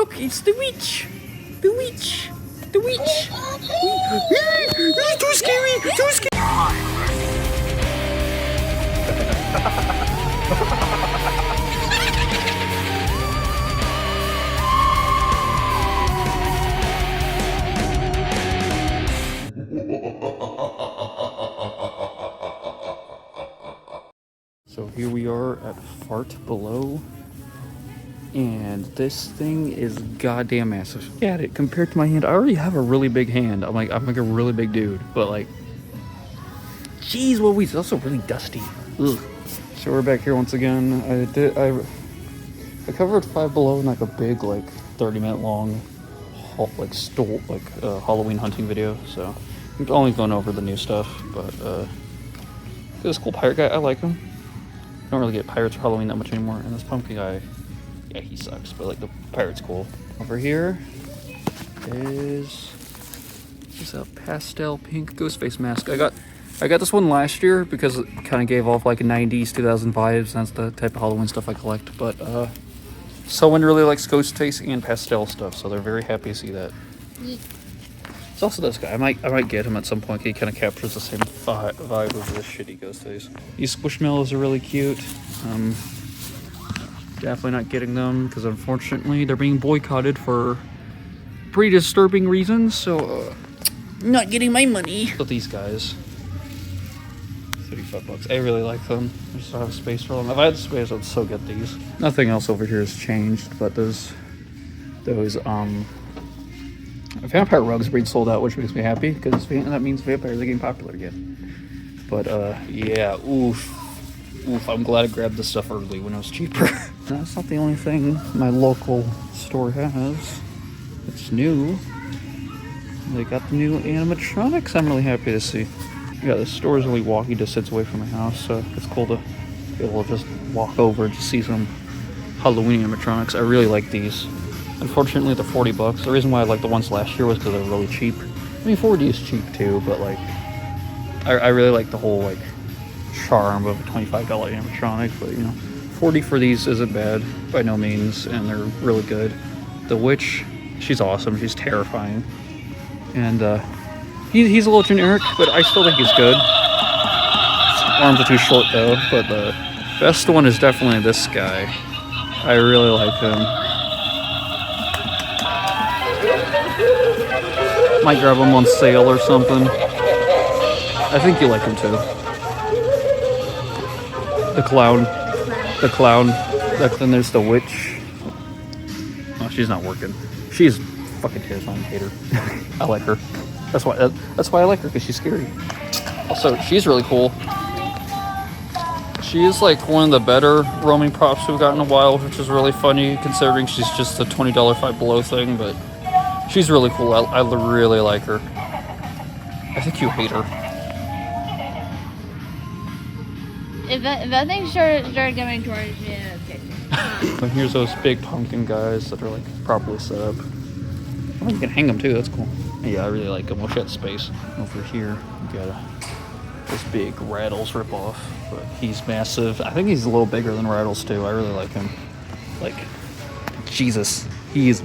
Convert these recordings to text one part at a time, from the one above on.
look, it's the witch. The witch. The witch. Too scary. Too scary. So here we are at Fart Below, and this thing is goddamn massive. Look at it compared to my hand. I already have a really big hand. I'm like a really big dude, but like, jeez, well, it's also really dusty. Ugh. So we're back here once again. I covered Five Below in like a big 30-minute long Halloween hunting video. So I'm only going over the new stuff, but this cool pirate guy, I like him. I don't really get pirates for Halloween that much anymore. And this pumpkin guy, yeah, he sucks, but like the pirate's cool. Over here is a pastel pink ghost face mask. I got this one last year because it kind of gave off like 90s, 2000 vibes. That's the type of Halloween stuff I collect. But someone really likes ghost face and pastel stuff, so they're very happy to see that. It's also this guy. I might get him at some point. He kind of captures the same vibe of this shitty ghost face. These squishmallows are really cute. Definitely not getting them because unfortunately they're being boycotted for pretty disturbing reasons. So not getting my money. But these guys, $35. I really like them. I just don't have space for them. If I had space, I'd so get these. Nothing else over here has changed, but those vampire rugs are being sold out, which makes me happy because that means vampires are getting popular again. But yeah, oof, I'm glad I grabbed this stuff early when it was cheaper. That's not the only thing my local store has. It's new. They got the new animatronics. I'm really happy to see. Yeah, the store is only walking distance away from my house, so it's cool to be able to just walk over to see some Halloween animatronics. I really like these. Unfortunately, they're $40. The reason why I liked the ones last year was because they're really cheap. I mean, 4D is cheap too, but like, I really like the whole like charm of a $25 animatronic. But you know, 40 for these isn't bad by no means, and they're really good. The witch, she's awesome. She's terrifying, and he's a little generic, but I still think he's good. His arms are too short though. But the best one is definitely this guy. I really like him. Might grab him on sale or something. I think you like him too. The clown. Then there's the witch. Oh, she's not working. She's fucking terrifying. I hate her. I like her. That's why I like her, because she's scary. Also, she's really cool. She is like one of the better roaming props we've got in a while, which is really funny considering she's just a $20 Five Below thing, but she's really cool. I really like her. I think you hate her. If that thing started coming towards me, okay. And here's those big pumpkin guys that are like properly set up. Oh, you can hang them too. That's cool. Yeah, I really like them. Wish I had space. Over here, we got this big Rattles ripoff, but he's massive. I think he's a little bigger than Rattles too. I really like him. Like, Jesus, he's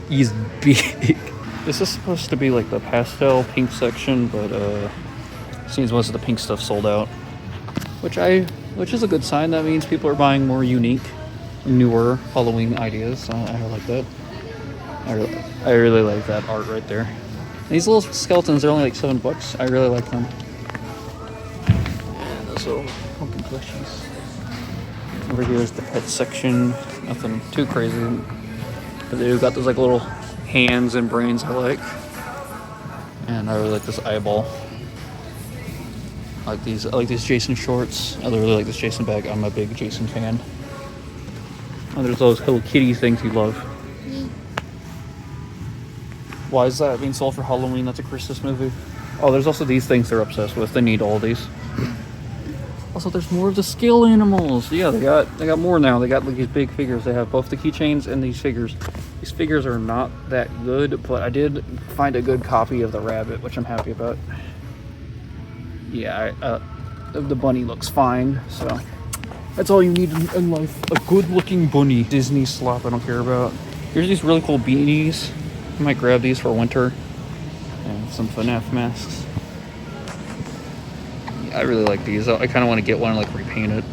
big. This is supposed to be like the pastel pink section, but seems most of the pink stuff sold out, which is a good sign. That means people are buying more unique, newer Halloween ideas. So I like that. I really like that art right there. And these little skeletons, they're only like $7. I really like them. And those little pumpkin plushies. Over here is the pet section. Nothing too crazy, but they've got those like little hands and brains I like. And I really like this eyeball. I like these Jason shorts. I really like this Jason bag. I'm a big Jason fan. Oh, there's those Hello Kitty things you love. Why is that being sold for Halloween? That's a Christmas movie. Oh, there's also these things they're obsessed with. They need all these. Also, there's more of the scale animals. Yeah, they got more now. They got like these big figures. They have both the keychains and these figures. These figures are not that good, but I did find a good copy of the rabbit, which I'm happy about. Yeah, the bunny looks fine, so that's all you need in life. A good-looking bunny. Disney slop I don't care about. Here's these really cool beanies. I might grab these for winter. And some FNAF masks. Yeah, I really like these. I kind of want to get one and like repaint it.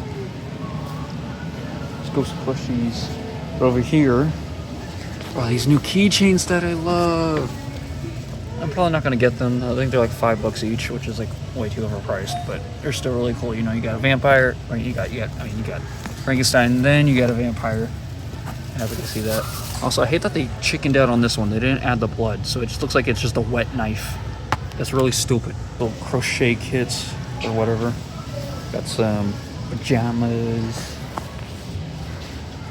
Let's go plushies. But over here, oh, these new keychains that I love. I'm probably not gonna get them. I think they're like $5 each, which is like way too overpriced, but they're still really cool. You know, you got a vampire, or you got Frankenstein, then you got a vampire. Happy to see that. Also, I hate that they chickened out on this one. They didn't add the blood, so it just looks like it's just a wet knife. That's really stupid. Little crochet kits or whatever. Got some pajamas.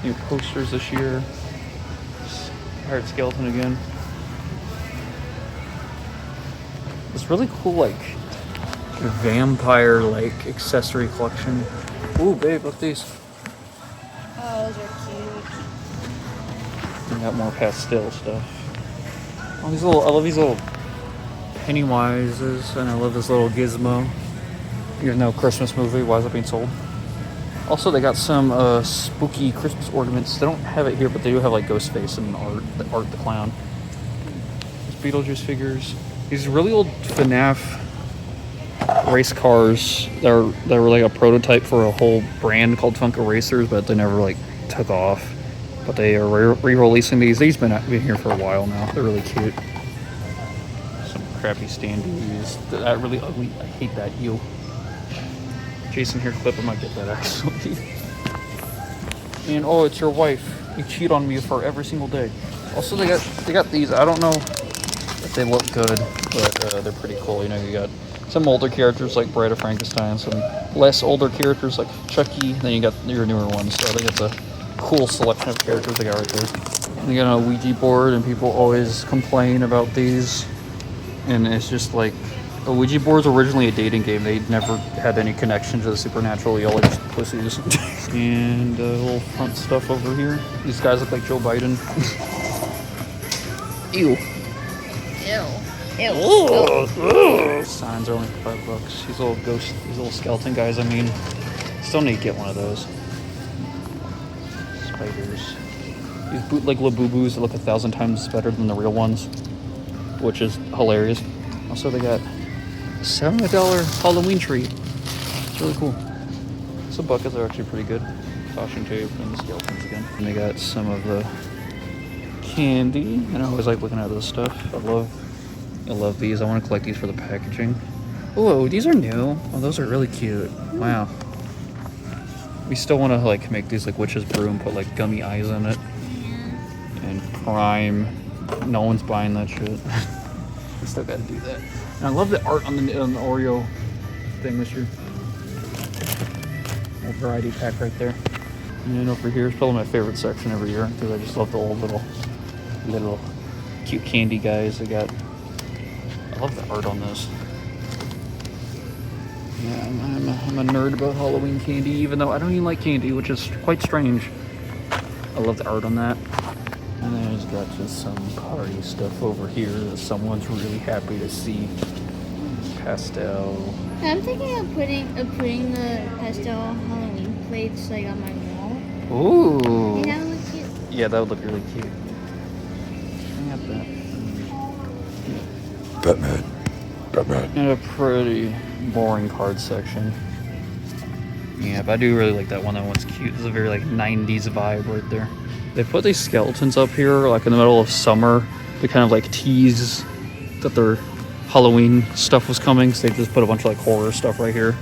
New posters this year. Hired skeleton again. This really cool, like, vampire, like, accessory collection. Ooh, babe, look at these. Oh, those are cute. We got more pastel stuff. Oh, these little, I love these little Pennywises, and I love this little gizmo. Even though Christmas movie, why is it being sold? Also, they got some spooky Christmas ornaments. They don't have it here, but they do have like Ghostface and Art the Clown. There's Beetlejuice figures. These really old FNAF race cars that were like a prototype for a whole brand called Funko Racers, but they never like took off. But they are re-releasing these. These been here for a while now. They're really cute. Some crappy standees. That really ugly. I hate that. Ew. Jason here clip. I might get that actually. And oh, it's your wife. You cheat on me for every single day. Also, they got these. I don't know if they look good, but they're pretty cool. You know, you got some older characters like Bride of Frankenstein, some less older characters like Chucky. Then you got your newer ones. So I think it's a cool selection of characters they got right there. And you got a Ouija board, and people always complain about these. And it's just like, the Ouija board's originally a dating game. They never had any connection to the supernatural. Y'all are just pussies. And a little front stuff over here. These guys look like Joe Biden. Ew. Ew. Signs are only $5. These little skeleton guys, I mean, still need to get one of those. Spiders. These bootleg Labubu's that look 1,000 times better than the real ones, which is hilarious. Also, they got a $7 Halloween tree. It's really cool. Some buckets are actually pretty good. Caution tape and the skeletons again. And they got some of the candy, and I always like looking at this stuff. I love these. I want to collect these for the packaging. Oh, these are new. Oh, those are really cute. Wow. We still want to like make these like witch's brew and put like gummy eyes in it. And prime. No one's buying that shit. We still got to do that. And I love the art on the Oreo thing this year. Little variety pack right there. And then over here is probably my favorite section every year because I just love the old little cute candy guys. I love the art on this. Yeah, I'm a nerd about Halloween candy, even though I don't even like candy, which is quite strange. I love the art on that. And then it's got just some party stuff over here that someone's really happy to see. Pastel. I'm thinking of putting the pastel Halloween plates like on my wall. Ooh. Think that would look cute? Yeah, that would look really cute. I got that. Batman. And a pretty boring card section. Yeah, but I do really like that one. That one's cute. It's a very like 90s vibe right there. They put these skeletons up here like in the middle of summer to kind of like tease that their Halloween stuff was coming. So they just put a bunch of like horror stuff right here.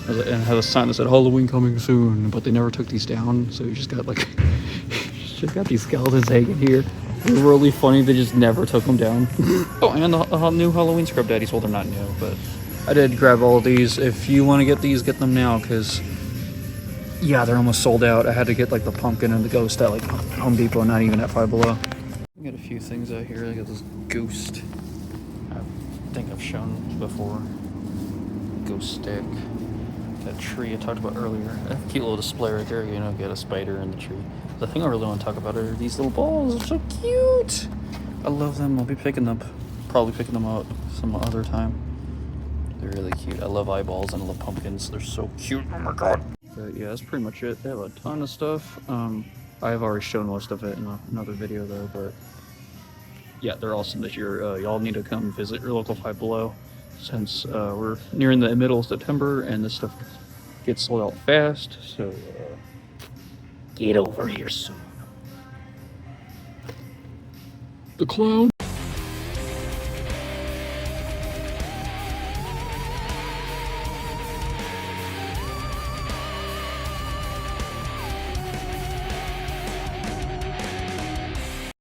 And had a sign that said Halloween coming soon, but they never took these down. So you just got like, just got these skeletons hanging here. It was really funny. They just never took them down. Oh, and the new Halloween Scrub Daddies. Well, they're not new, but I did grab all of these. If you want to get these, get them now, because yeah, they're almost sold out. I had to get like the pumpkin and the ghost at like Home Depot, not even at Five Below. I got a few things out here. I got this ghost. I think I've shown before. Ghost stick. That tree I talked about earlier. A cute little display right there. You know, get a spider in the tree. The thing I really want to talk about are these little balls. They're so cute. I love them. I'll be probably picking them up some other time. They're really cute. I love eyeballs and I love pumpkins. They're so cute. Oh my god. But yeah, that's pretty much it. They have a ton of stuff. I've already shown most of it in another video though, but yeah, they're awesome this year. Y'all need to come visit your local Five Below since we're nearing the middle of September and this stuff gets sold out fast. So get over here soon. The clown.